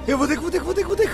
ये वो देख वो देख वो देख वो देख।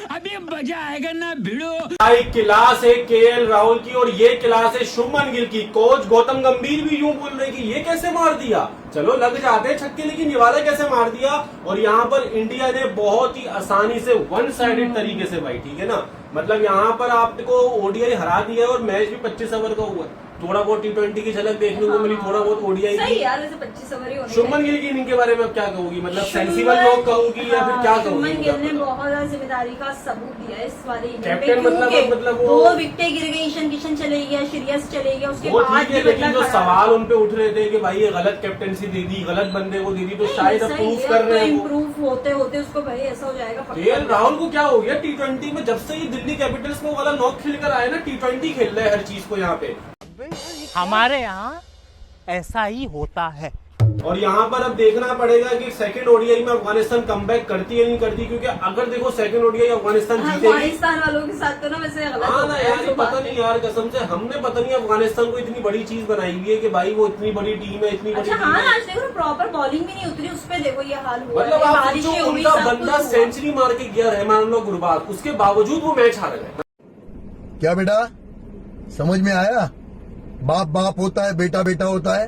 अभी मजा आएगा ना भिड़ो। भाई क्लास है केएल राहुल की और ये क्लास है शुभमन गिल की। कोच गौतम गंभीर भी यूं बोल रहे कि ये कैसे मार दिया, चलो लग जाते हैं छक्के, लेकिन ये वाला कैसे मार दिया। और यहाँ पर इंडिया ने बहुत ही आसानी से वन साइडेड तरीके से, भाई ठीक है ना, मतलब यहाँ पर आपको ओडीआई हरा दिया है और मैच भी 25 ओवर का हुआ। थोड़ा बहुत टी20 की झलक देखने को मिली, थोड़ा बहुत ओडीआई की। यार वैसे 25 ओवर ही होने। शुभमन गिल की इनिंग के बारे में आप क्या कहोगी, मतलब सेंसिबल लोग कहूगी या फिर क्या कहोगी? शुभमन गिल ने बहुत ज्यादा जिम्मेदारी का सबूत दिया है इस वाले इनिंग में। कैप्टन मतलब वो 2 विकेटें गिर गई, ईशान किशन चले गया, श्रेयस चले गया, उसके वो बाद ठीक है, लेकिन जो सवाल उन पे उठ रहे थे कि भाई ये गलत कैप्टनसी दे दी, गलत बंदे को दे दी, तो शायद अब प्रूफ कर रहे हैं। इम्प्रूव होते होते उसको भाई ऐसा हो जाएगा। केएल राहुल को क्या हो गया टी20 में, जब से ये दिल्ली कैपिटल्स में वाला नॉक खेल कर आया ना, टी20 खेल रहा है हर चीज को यहाँ पे। हमारे यहाँ ऐसा ही होता है। और यहाँ पर अब देखना पड़ेगा कि सेकंड ओडीआई में अफगानिस्तान कमबैक करती है नहीं करती, क्योंकि अगर देखो सेकंड ओडीआई अफगानिस्तान जीतेगी। अफगानिस्तान वालों के साथ तो ना वैसे गलत हाँ ना यार, पता नहीं यार, कसम से हमने पता नहीं अफगानिस्तान को इतनी बड़ी चीज बनाई हुई है कि भाई वो इतनी बड़ी टीम है, इतनी बड़ी। हाँ आज देखो प्रॉपर बॉलिंग भी नहीं उतरी, उस पे देखो ये हाल हुआ। मतलब आप सोचो उनका बंदा सेंचुरी मार के गया रहमानुल्लाह गुरबाज, उसके बावजूद वो मैच हार गए। क्या बेटा समझ में आया? बाप बाप होता है, बेटा बेटा होता है।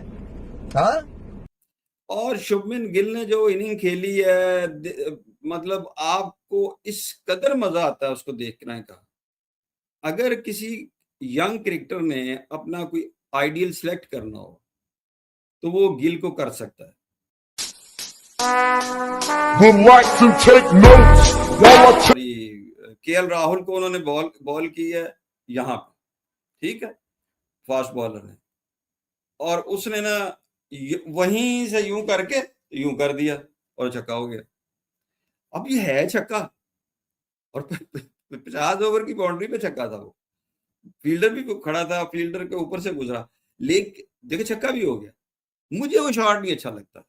हाँ, और शुभमन गिल ने जो इनिंग खेली है, मतलब आपको इस कदर मजा आता है उसको देखने का। अगर किसी यंग क्रिकेटर ने अपना कोई आइडियल सिलेक्ट करना हो तो वो गिल को कर सकता है। केएल राहुल को उन्होंने बॉल की है यहाँ पे, ठीक है, फास्ट बॉलर है, और उसने ना वहीं से यूं करके यूं कर दिया और छक्का हो गया। अब ये है छक्का, और 50 ओवर की बाउंड्री पे छक्का था, वो फील्डर भी खड़ा था, फील्डर के ऊपर से गुजरा, लेकिन देखो छक्का भी हो गया। मुझे वो शॉट नहीं अच्छा लगता।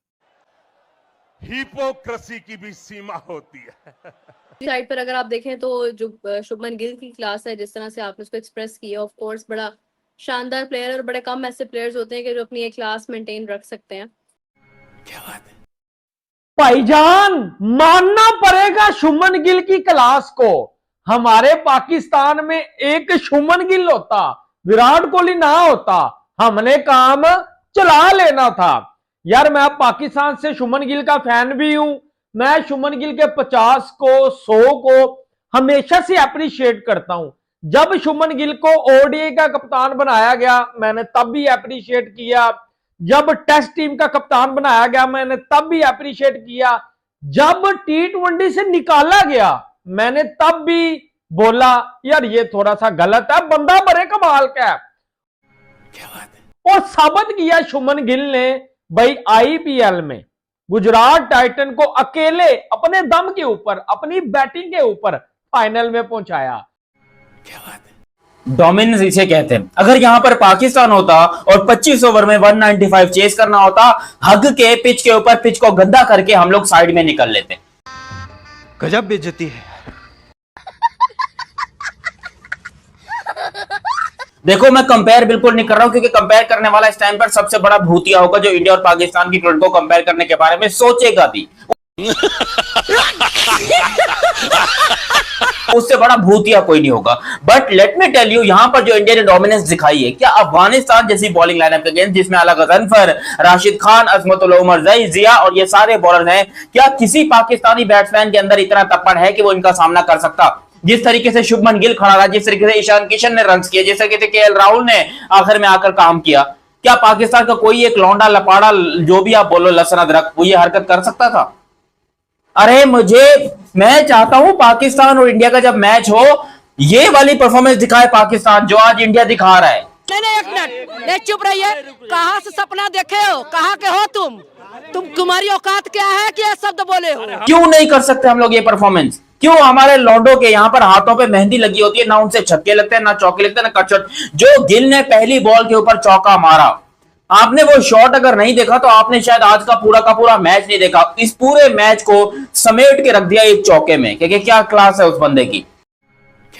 हिपोक्रेसी की भी सीमा होती है। साइड पर अगर आप देखें तो जो शुभमन गिल की क्लास है, जिस तरह से आपने उसको एक्सप्रेस किया, ऑफ कोर्स बड़ा शानदार प्लेयर, और बड़े कम ऐसे प्लेयर्स होते हैं कि जो अपनी एक क्लास मेंटेन रख सकते हैं। क्या बात है भाईजान, मानना पड़ेगा शुभमन गिल की क्लास को। हमारे पाकिस्तान में एक शुभमन गिल होता, विराट कोहली ना होता, हमने काम चला लेना था यार। मैं पाकिस्तान से शुभमन गिल का फैन भी हूं। मैं शुभमन गिल के 50 को 100 को हमेशा से अप्रिशिएट करता हूं। जब शुभमन गिल को ओडीआई का कप्तान बनाया गया, मैंने तब भी अप्रिशिएट किया। जब टेस्ट टीम का कप्तान बनाया गया, मैंने तब भी अप्रिशिएट किया। जब टी20 से निकाला गया, मैंने तब भी बोला यार ये थोड़ा सा गलत है, बंदा बड़े कमाल का है। क्या बात है। और साबित किया शुभमन गिल ने भाई आईपीएल में गुजरात टाइटन को अकेले अपने दम के ऊपर, अपनी बैटिंग के ऊपर फाइनल में पहुंचाया। क्या बात है। डोमिनेंस इसे कहते हैं। अगर यहां पर पाकिस्तान होता और 25 ओवर में 195 चेस करना होता, हग के पिच के ऊपर पिच को गंदा करके हम लोग साइड में निकल लेते। गजब बेइज्जती है। देखो मैं कंपेयर बिल्कुल नहीं कर रहा हूं, क्योंकि कंपेयर करने वाला इस टाइम पर सबसे बड़ा भूतिया होगा जो इंडिया और पाकिस्तान की क्रिकेट को कंपेयर करने के बारे में सोचेगा भी। उससे बड़ा भूतिया कोई नहीं होगा। But let me tell you, यहां पर जो इंडिया ने डोमिनेंस दिखाई है, क्या अफगानिस्तान जैसी बॉलिंग लाइनअप के अगेंस्ट, जिसमें अला गजनफर, राशिद खान, अजमतुल उमर जई, जिया और ये सारे बॉलर हैं, क्या किसी पाकिस्तानी बैट्समैन के अंदर इतना तप्पड़ है कि वो इनका सामना कर सकता? जिस तरीके से शुभमन गिल खड़ा रहा, जिस तरीके से ईशान किशन ने रन्स किए, जिस तरीके से केएल राहुल ने आखिर में आकर काम किया, क्या पाकिस्तान का कोई एक लौंडा लपाड़ा, जो भी आप बोलो, लसन अदरक, वो ये हरकत कर सकता था? अरे मैं चाहता हूं पाकिस्तान और इंडिया का जब मैच हो, ये वाली परफॉर्मेंस दिखाए पाकिस्तान जो आज इंडिया दिखा रहा है। नहीं, एक मिनट चुप रहिए। कहां से सपना देखे हो, कहां के हो तुम तुम्हारी औकात क्या है कि ये शब्द बोले हो? क्यों नहीं कर सकते हम लोग ये परफॉर्मेंस? क्यों हमारे लौंडों के यहाँ पर हाथों पे मेहंदी लगी होती है, ना उनसे छक्के लगते हैं, ना चौके लगते हैं, ना कट शॉट। जो गिल ने पहली बॉल के ऊपर चौका मारा, आपने वो शॉट अगर नहीं देखा तो आपने शायद आज का पूरा मैच नहीं देखा। इस पूरे मैच को समेट के रख दिया एक चौके में, क्योंकि क्या क्लास है उस बंदे की।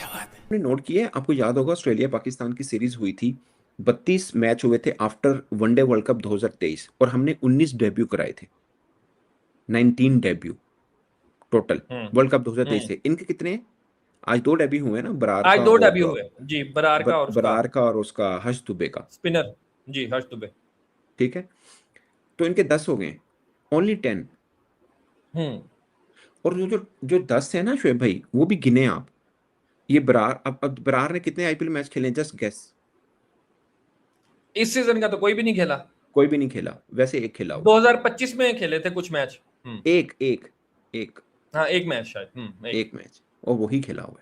आपने नोट किया है, आपको याद होगा ऑस्ट्रेलिया पाकिस्तान की सीरीज हुई थी, 32 मैच हुए थे आफ्टर वनडे वर्ल्ड कप 2023 और हमने 19 डेब्यू कराए थे, 19 डेब्यू टोटल वर्ल्ड कप 2023 से। इनके कितने आज 2 डेब्यू हुए ना, बरार आज का 2 और डेब्यू हुए जी, बरार का और उसका हर्ष दुबे का स्पिनर जी, हर्ष दुबे। ठीक है, तो इनके 10 हो गए, ओनली 10। और जो 10 है ना शोएब भाई, वो भी गिने आप। ये बरार, अब बरार ने कितने आईपीएल मैच खेले, जस्ट गेस। इस सीजन का तो कोई भी नहीं खेला। कोई भी नहीं खेला, वैसे एक खेला 2025 में खेले थे कुछ मैच। एक हाँ, एक मैच शायद। एक मैच, और वही खेला हुआ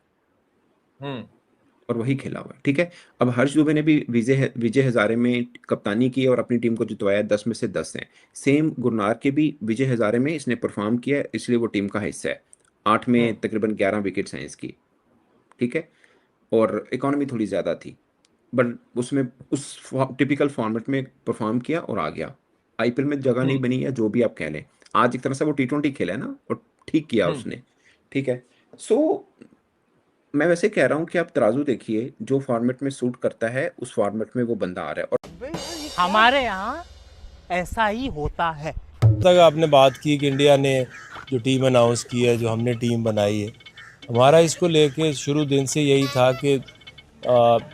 है। और वही खेला हुआ है। ठीक है, अब हर्ष दुबे ने भी विजय हजारे में कप्तानी की और अपनी टीम को जितवाया, 10 में से 10 हैं। सेम गुरनार के भी विजय हजारे में इसने परफॉर्म किया, इसलिए वो टीम का हिस्सा है। 8 में तकरीबन 11 विकेट्स हैं इसकी। ठीक है, और इकोनॉमी थोड़ी ज़्यादा थी, बट उसमें उस टिपिकल फॉर्मेट में परफॉर्म किया और आ गया। आईपीएल में जगह नहीं बनी है, जो भी आप कह लें। आज एक तरह से वो T20 खेला है ना, और ठीक किया उसने। ठीक है, सो मैं वैसे कह रहा हूँ कि आप तराजू देखिए, जो फॉर्मेट में सूट करता है उस फॉर्मेट में वो बंदा आ रहा है। और हमारे यहाँ ऐसा ही होता है। तक आपने बात की कि इंडिया ने जो टीम अनाउंस की है, जो हमने टीम बनाई है, हमारा इसको लेके शुरू दिन से यही था कि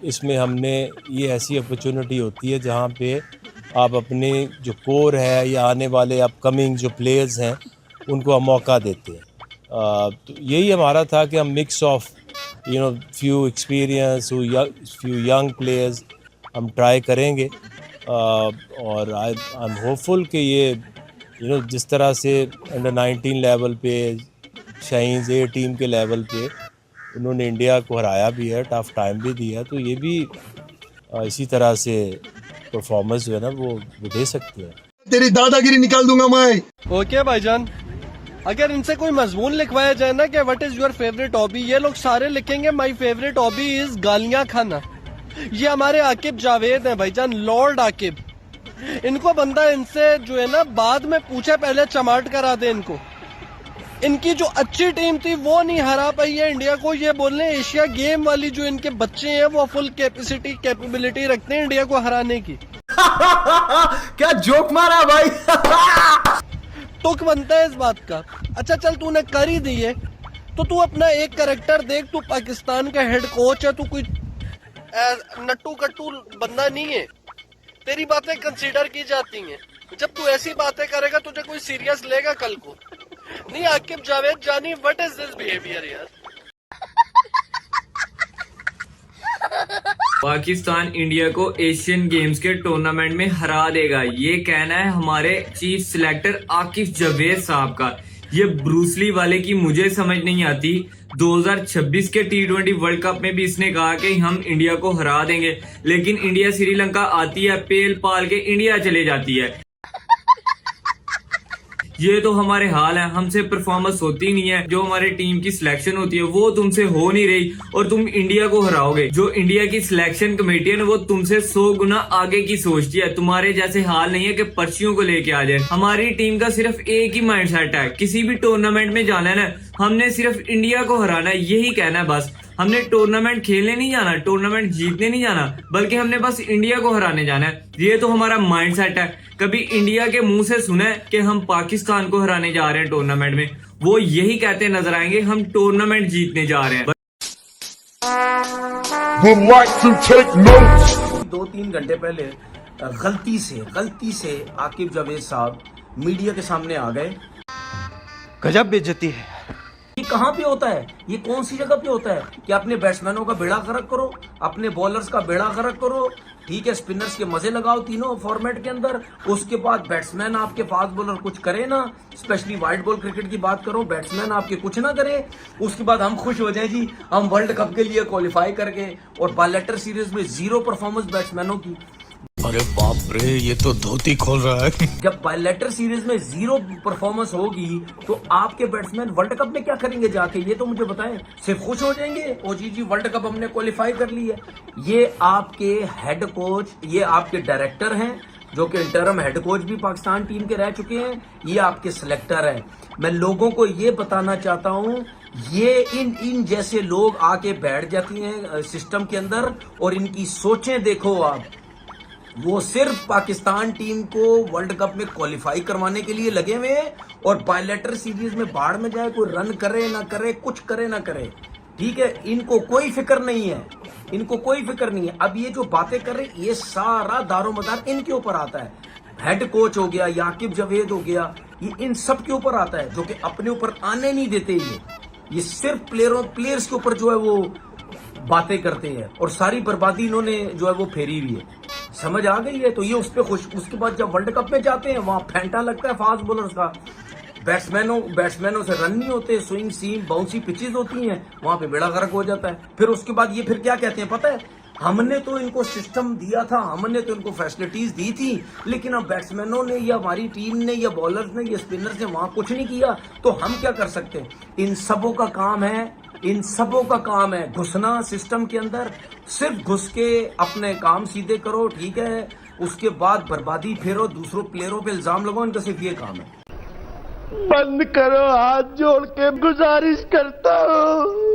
इसमें हमने ये ऐसी अपॉर्चुनिटी होती है जहाँ पे आप अपने जो कोर है या आने वाले अपकमिंग जो प्लेयर्स हैं उनको हम मौका देते हैं। तो यही हमारा था कि हम mix of few experience, few young players हम ट्राई करेंगे। और आई एम होपफुल कि ये जिस तरह से अंडर 19 लेवल पे, शाहीन्स ए टीम के लेवल पे उन्होंने इंडिया को हराया भी है, टफ टाइम भी दिया, तो ये भी इसी तरह से परफॉर्मेंस जो है ना वो दे सकते हैं। तेरी दादागिरी निकाल दूंगा मैं। ओके भाईजान, अगर इनसे कोई मजमून लिखवाया जाए ना कि what is your favourite hobby, ये लोग सारे लिखेंगे माय फेवरेट हॉबी इज गालियां खाना। ये हमारे आकिब जावेद हैं भाईजान, लॉर्ड आकिब। इनको बंदा इनसे जो है ना बाद में पूछे, पहले चमाट करा दे इनको। इनकी जो अच्छी टीम थी वो नहीं हरा पाई है इंडिया को। ये बोलने एशिया गेम वाली जो इनके बच्चे हैं वो फुल कैपेबिलिटी रखते हैं इंडिया को हराने की। क्या जोक मारा भाई। तुक बनता है इस बात का। अच्छा चल, तूने कर ही दी है तो तू अपना एक कैरेक्टर देख। तू पाकिस्तान का हेड कोच है, तू कोई नट्टू कट्टू बंदा नहीं है। तेरी बातें कंसीडर की जाती हैं। जब तू ऐसी बातें करेगा तुझे कोई सीरियस लेगा कल को नहीं। आकिब जावेद जानी, व्हाट इज दिस बिहेवियर यार। पाकिस्तान इंडिया को एशियन गेम्स के टूर्नामेंट में हरा देगा, ये कहना है हमारे चीफ सिलेक्टर आकिब जावेद साहब का। ये ब्रूसली वाले की मुझे समझ नहीं आती। 2026 के T20 वर्ल्ड कप में भी इसने कहा कि हम इंडिया को हरा देंगे, लेकिन इंडिया श्रीलंका आती है, पेल पाल के इंडिया चले जाती है। ये तो हमारे हाल है, हमसे परफॉर्मेंस होती नहीं है। जो हमारे टीम की सिलेक्शन होती है वो तुमसे हो नहीं रही और तुम इंडिया को हराओगे। जो इंडिया की सिलेक्शन कमेटी है ना वो तुमसे 100 गुना आगे की सोचती है। तुम्हारे जैसे हाल नहीं है कि पर्चियों को लेके आ जाए। हमारी टीम का सिर्फ एक ही माइंडसेट है, किसी भी टूर्नामेंट में जाना है ना, हमने सिर्फ इंडिया को हराना है, यही कहना है बस। हमने टूर्नामेंट खेलने नहीं जाना, टूर्नामेंट जीतने नहीं जाना, बल्कि हमने बस इंडिया को हराने जाना है। ये तो हमारा माइंडसेट है। कभी इंडिया के मुंह से सुने कि हम पाकिस्तान को हराने जा रहे हैं टूर्नामेंट में, वो यही कहते नजर आएंगे हम टूर्नामेंट जीतने जा रहे हैं। 2-3 घंटे पहले गलती से आकिब जावेद साहब मीडिया के सामने आ गए। गजब बेइज्जती है। ये कहाँ पे होता है, ये कौन सी जगह पे होता है कि अपने बैट्समैनों का बेड़ा गर्क करो, अपने बॉलर्स का बेड़ा गर्क करो। ठीक है, स्पिनर्स के मजे लगाओ तीनों फॉर्मेट के अंदर, उसके बाद बैट्समैन आपके फास्ट बॉलर कुछ करे ना, स्पेशली वाइट बॉल क्रिकेट की बात करो, बैट्समैन आपके कुछ ना करे। उसके बाद हम खुश हो जाए जी हम वर्ल्ड कप के लिए क्वालिफाई करके, और बायलैटर सीरीज में 0 परफॉर्मेंस बैट्समैनों की। अरे बाप रे, ये तो धोती खोल रहा है। जब बायलैटर सीरीज में 0 परफॉर्मेंस होगी तो आपके बैट्समैन वर्ल्ड कप में क्या करेंगे जाके, ये तो मुझे बताएं। सिर्फ खुश हो जाएंगे ओ जी वर्ल्ड कप हमने क्वालिफाई कर ली है। ये आपके हेड कोच, ये आपके डायरेक्टर हैं, जो कि इंटरम हेड कोच भी पाकिस्तान टीम के रह चुके हैं, ये आपके सिलेक्टर हैं। मैं लोगों को ये बताना चाहता हूं, ये इन जैसे लोग आके बैठ जाती हैं सिस्टम के अंदर और इनकी सोचें देखो आप, वो सिर्फ पाकिस्तान टीम को वर्ल्ड कप में क्वालिफाई करवाने के लिए लगे हुए हैं और बायलैटरल सीरीज में बाढ़ में जाए, कोई रन करे ना करे, कुछ करे ना करे, ठीक है, इनको कोई फिक्र नहीं है, इनको कोई फिक्र नहीं है। अब ये जो बातें कर रहे हैं, ये सारा दारोमदार इनके ऊपर आता है। हेड कोच हो गया, याकिब जावेद हो गया, ये इन सब के ऊपर आता है, जो कि अपने ऊपर आने नहीं देते। ये सिर्फ प्लेयर्स के ऊपर जो है वो बातें करते हैं और सारी बर्बादी इन्होंने जो है वो फेरी हुई है। समझ आ गई है? तो ये उस पर खुश। उसके बाद जब वर्ल्ड कप में जाते हैं, वहां फेंटा लगता है फास्ट बॉलर्स का, बैट्समैनों से रन नहीं होते, स्विंग सीम बाउंसी पिचेस होती हैं, वहां पे बेड़ा गर्क हो जाता है। फिर उसके बाद ये फिर क्या कहते हैं पता है, हमने तो इनको सिस्टम दिया था, हमने तो इनको फैसिलिटीज दी थी, लेकिन अब बैट्समैनों ने या हमारी टीम ने या बॉलर्स ने या स्पिनर्स ने वहां कुछ नहीं किया, तो हम क्या कर सकते हैं? इन सबों का काम है घुसना सिस्टम के अंदर, सिर्फ घुस के अपने काम सीधे करो, ठीक है, उसके बाद बर्बादी फेरो, दूसरों प्लेयरों पे इल्जाम लगाओ, इनका सिर्फ ये काम है। बंद करो, हाथ जोड़ के गुजारिश करता हूँ।